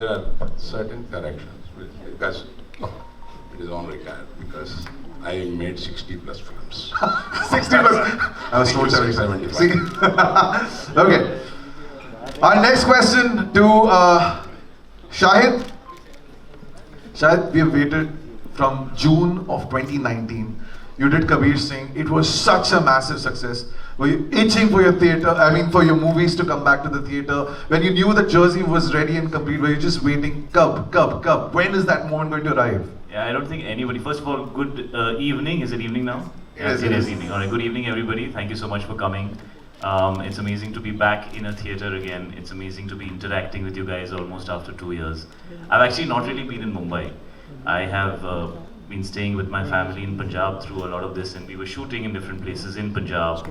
There are certain corrections because it is on record because I made 60 plus films. 60 plus. I was told 70. See? Okay. Our next question to Shahid. Shahid, we have waited from June of 2019. You did Kabir Singh. It was such a massive success. Were you itching for your theatre? I mean, for your movies to come back to the theatre? When you knew that Jersey was ready and complete, were you just waiting? Cub. When is that moment going to arrive? Yeah, I don't think anybody. First of all, good evening. Is it evening now? It is evening. All right, good evening, everybody. Thank you so much for coming. It's amazing to be back in a theatre again. It's amazing to be interacting with you guys almost after 2 years. I've actually not really been in Mumbai. I have been staying with my family in Punjab through a lot of this, and we were shooting in different places in Punjab.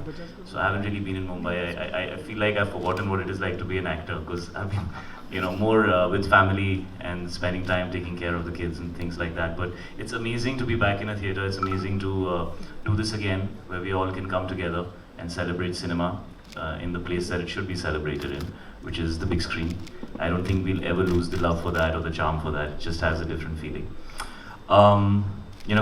So I haven't really been in Mumbai. I feel like I've forgotten what it is like to be an actor because I've been, more with family and spending time taking care of the kids and things like that. But it's amazing to be back in a theatre. It's amazing to do this again, where we all can come together and celebrate cinema in the place that it should be celebrated in, which is the big screen. I don't think we'll ever lose the love for that or the charm for that. It just has a different feeling.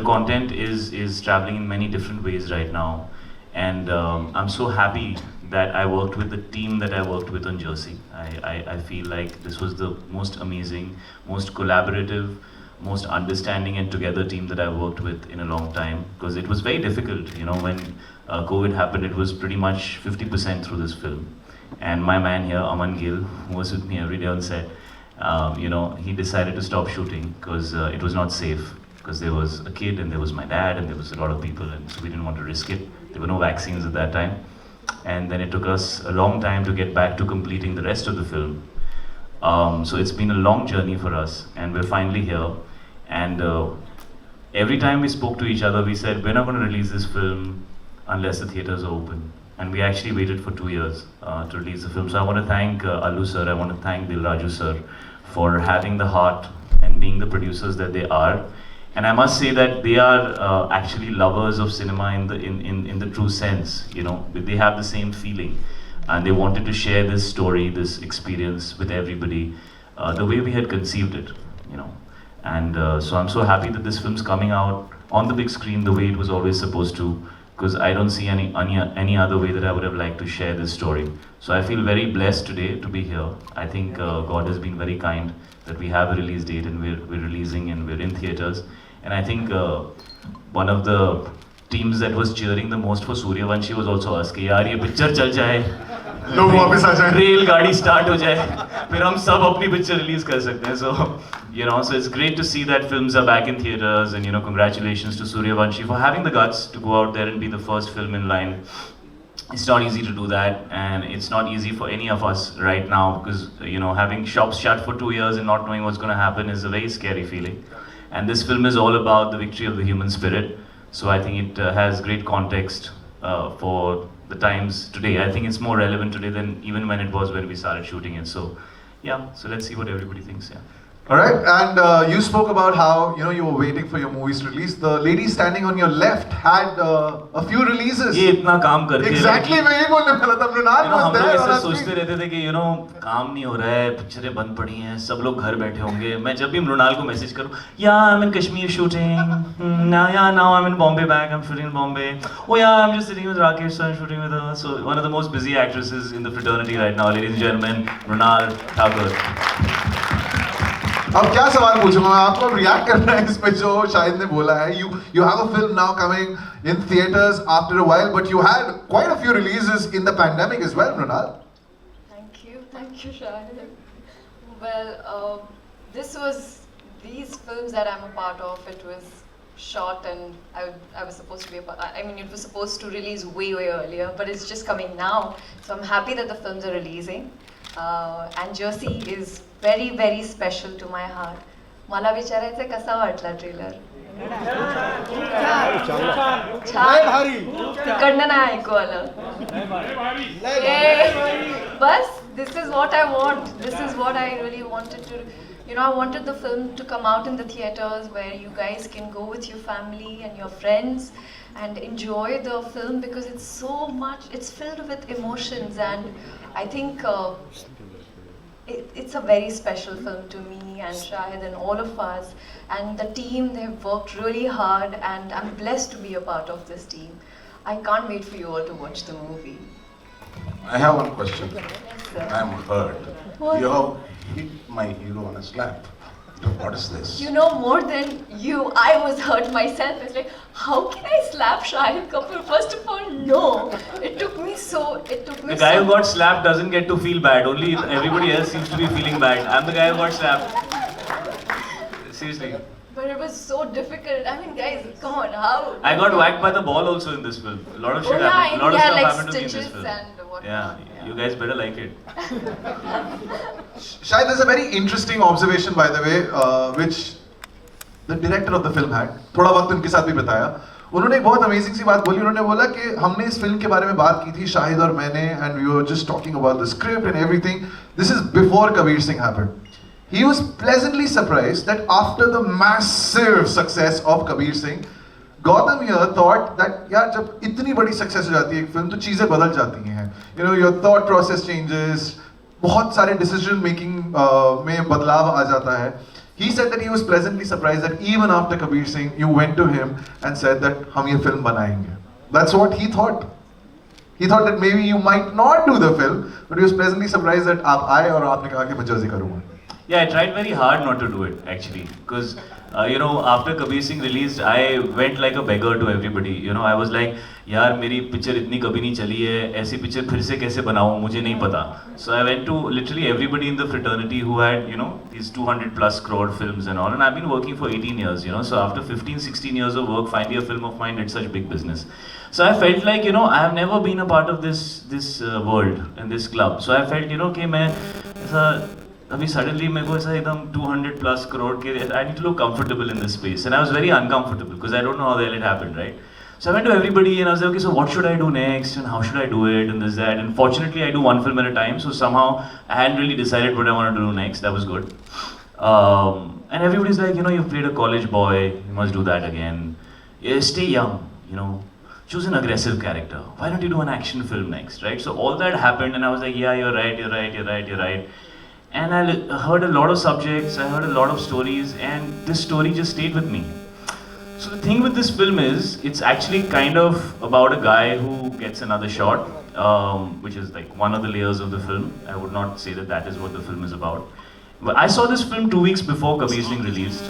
Content is traveling in many different ways right now, and I'm so happy that I worked with the team that I worked with on Jersey. I feel like this was the most amazing, most collaborative, most understanding and together team that I've worked with in a long time, because it was very difficult. When COVID happened, it was pretty much 50% through this film. And my man here, Aman Gill, who was with me every day on set, he decided to stop shooting because it was not safe, because there was a kid and there was my dad and there was a lot of people, and so we didn't want to risk it. There were no vaccines at that time. And then it took us a long time to get back to completing the rest of the film. So it's been a long journey for us, and we're finally here. And every time we spoke to each other, we said, we're not going to release this film unless the theaters are open. And we actually waited for 2 years to release the film. So I want to thank Allu sir, I want to thank Raju sir for having the heart and being the producers that they are. And I must say that they are actually lovers of cinema in the true sense. They have the same feeling, and they wanted to share this story, this experience with everybody, the way we had conceived it. And so I'm so happy that this film's coming out on the big screen the way it was always supposed to, because I don't see any other way that I would have liked to share this story. So I feel very blessed today to be here. I think God has been very kind that we have a release date and we're releasing and we're in theatres. And I think one of the teams that was cheering the most for Suryavanshi was also us, कि यार ये picture चल जाए, लोग वापस आ जाएं, rail गाड़ी start हो जाए, फिर हम सब अपनी picture release कर सकते हैं. So it's great to see that films are back in theatres, and congratulations to Suryavanshi for having the guts to go out there and be the first film in line. It's not easy to do that, and it's not easy for any of us right now, because having shops shut for 2 years and not knowing what's going to happen is a very scary feeling. And this film is all about the victory of the human spirit. So I think it has great context for the times today. I think it's more relevant today than even when it was when we started shooting it. So yeah, so let's see what everybody thinks. Yeah. All right, and you spoke about how you were waiting for your movies to release. The lady standing on your left had a few releases. ये इतना काम करके Exactly, मैं यही बोलने वाला था. Mrunal was हम लोग there. ऐसे सोचते रहते थे कि काम नहीं हो रहा है, पिक्चरें बंद पड़ी हैं, सब लोग घर बैठे होंगे. मैं जब भी मृणाल को मैसेज करूँ, I'm in Kashmir shooting. Now I'm in Bombay back. I'm shooting in Bombay. I'm just sitting with Rakesh sir shooting with her. So one of the most busy actresses in the fraternity right now, ladies and gentlemen, Mrunal Thakur. अब क्या सवाल पूछूंगा मैं आपको, react करना है इस पे जो शाहिद ने बोला है. You have a film now coming in theaters after a while, but you had quite a few releases in the pandemic as well, Mrunal. Thank you, Shahid. Well, these films that I'm a part of, it was shot and I was supposed to be it was supposed to release way earlier, but it's just coming now. So I'm happy that the films are releasing. And Jersey is very, very special to my heart. मला विचारायचं कसा वाटला trailer? छान. तिकडनं नाही ऐकू आलं. बस, this is what I want. This is what I really wanted to. I wanted the film to come out in the theatres where you guys can go with your family and your friends and enjoy the film, because it's filled with emotions, and I think it's a very special film to me and Shahid and all of us. And the team, they've worked really hard, and I'm blessed to be a part of this team. I can't wait for you all to watch the movie. I have one question. Yes, sir. I am hurt. What? You have hit my hero on a slap. What is this? You know, more than you, I was hurt myself. It's like, how can I slap Shahid Kapoor? First of all, no. It took me The guy who got slapped doesn't get to feel bad. Only everybody else seems to be feeling bad. I'm the guy who got slapped. Seriously. But it was so difficult. I mean, guys, come on, how? I got whacked by the ball also in this film. A lot of shit yeah, happened. A lot of yeah, stuff like happened to me in this stitches film. and whatnot. Yeah, you guys better like it. Shahid, there's a very interesting observation, by the way, which the director of the film had. थोड़ा वक्त उनके साथ भी बताया. उन्होंने एक बहुत amazing सी बात बोली. उन्होंने बोला कि हमने इस फिल्म के बारे में बात की थी शाहिद और मैंने, and we were just talking about the script and everything. This is before Kabir Singh happened. He was pleasantly surprised that after the massive success of Kabir Singh, Gowtam here thought that यार जब इतनी बड़ी success हो जाती है एक film तो चीजें बदल जाती हैं. You know, your thought process changes. बहुत सारे decision making में बदलाव आ जाता है. He said that he was pleasantly surprised that even after Kabir Singh, you went to him and said that हम ये film बनाएंगे. That's what he thought. He thought that maybe you might not do the film, but he was pleasantly surprised that आप आए और आपने कहा कि मैं जर्सी करूँगा. Yeah, I tried very hard not to do it actually, because you know, after Kabir Singh released, I went like a beggar to everybody. You know, I was like, यार मेरी पिक्चर इतनी कभी नहीं चली है, ऐसी picture फिर से कैसे बनाऊँ मुझे नहीं पता. So I went to literally everybody in the fraternity who had, you know, these 200 plus crore films and all, and I've been working for 18 years, you know. So after 15-16 years of work, finally a film of mine did such big business. So I felt like, you know, I have never been a part of this world and this club. So I felt, you know, कि मैं ऐसा अभी suddenly मेरे को ऐसा एकदम 200 plus crore के I need to look comfortable in this space, and I was very uncomfortable because I don't know how the hell it happened, right? So I went to everybody and I was like, okay, so what should I do next and how should I do it and this, that, and fortunately I do one film at a time, so somehow I hadn't really decided what I wanted to do next. That was good. And everybody's like, you know, you've played a college boy, you must do that again. Yeah, stay young, you know. Choose an aggressive character. Why don't you do an action film next, right? So all that happened and I was like, yeah, you're right. And I heard a lot of subjects, I heard a lot of stories, and this story just stayed with me. So the thing with this film is, it's actually kind of about a guy who gets another shot, which is like one of the layers of the film. I would not say that that is what the film is about. But I saw this film 2 weeks before Kabir Singh released,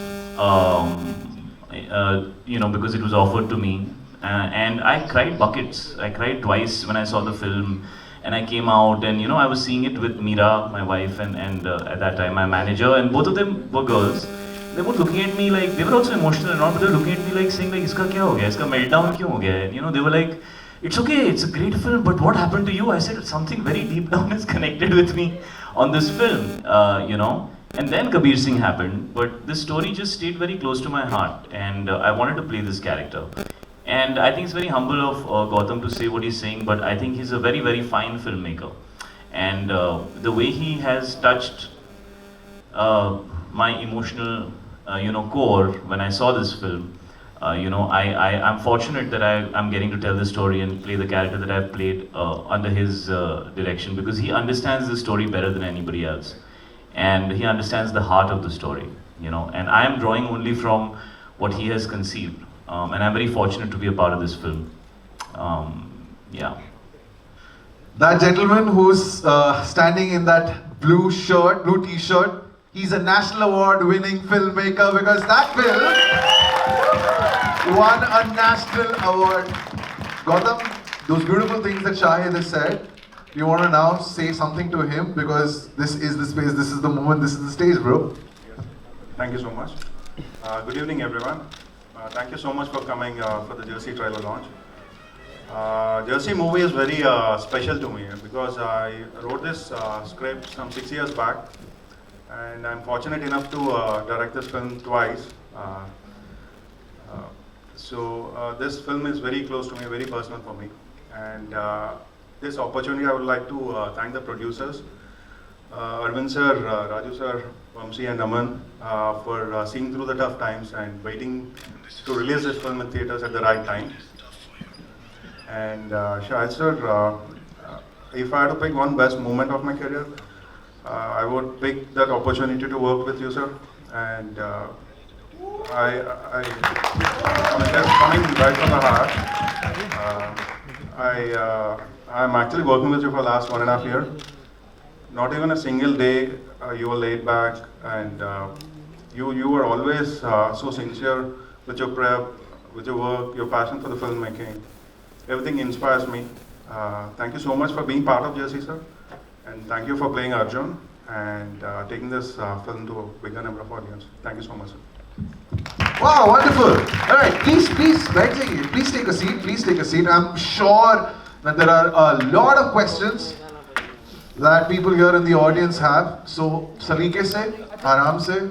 you know, because it was offered to me. And I cried buckets. I cried twice when I saw the film. And I came out and, you know, I was seeing it with Meera, my wife, and at that time my manager, and both of them were girls. They were looking at me like, they were also emotional and all, but they were looking at me like saying like, iska kya ho gaya? Iska meltdown kyun ho gaya? And, you know, they were like, it's okay, it's a great film, but what happened to you? I said, something very deep down is connected with me on this film, you know. And then Kabir Singh happened, but this story just stayed very close to my heart, and I wanted to play this character. And I think it's very humble of Gowtam to say what he's saying, but I think he's a very, very fine filmmaker. And the way he has touched my emotional, you know, core when I saw this film, you know, I'm fortunate that I'm getting to tell the story and play the character that I've played under his direction, because he understands the story better than anybody else. And he understands the heart of the story, you know, and I am drawing only from what he has conceived. And I'm very fortunate to be a part of this film. Yeah. That gentleman who's standing in that blue shirt, blue t-shirt, he's a national award winning filmmaker because that film won a national award. Gowtam, those beautiful things that Shahid has said, you want to now say something to him because this is the space, this is the moment, this is the stage, bro. Thank you so much. Good evening, everyone. Thank you so much for coming for the Jersey trailer launch. Jersey movie is very special to me because I wrote this script some 6 years back, and I'm fortunate enough to direct this film twice. So this film is very close to me, very personal for me. And this opportunity, I would like to thank the producers, Aravind sir, Raju sir, Vamsi and Aman, for seeing through the tough times and waiting to release this film in theaters at the right time. And Shahid sir, if I had to pick one best moment of my career, I would pick that opportunity to work with you, sir. And I mean, that's coming right from the heart. I'm actually working with you for the last 1.5 years. Not even a single day you were laid back, and you were always so sincere with your prep, with your work, your passion for the filmmaking. Everything inspires me. Thank you so much for being part of Jersey, sir. And thank you for playing Arjun and taking this film to a bigger number of audience. Thank you so much, sir. Wow, wonderful. All right, please take a seat. Please take a seat. I'm sure that there are a lot of questions that people here in the audience have. So, saliche se, aaram se,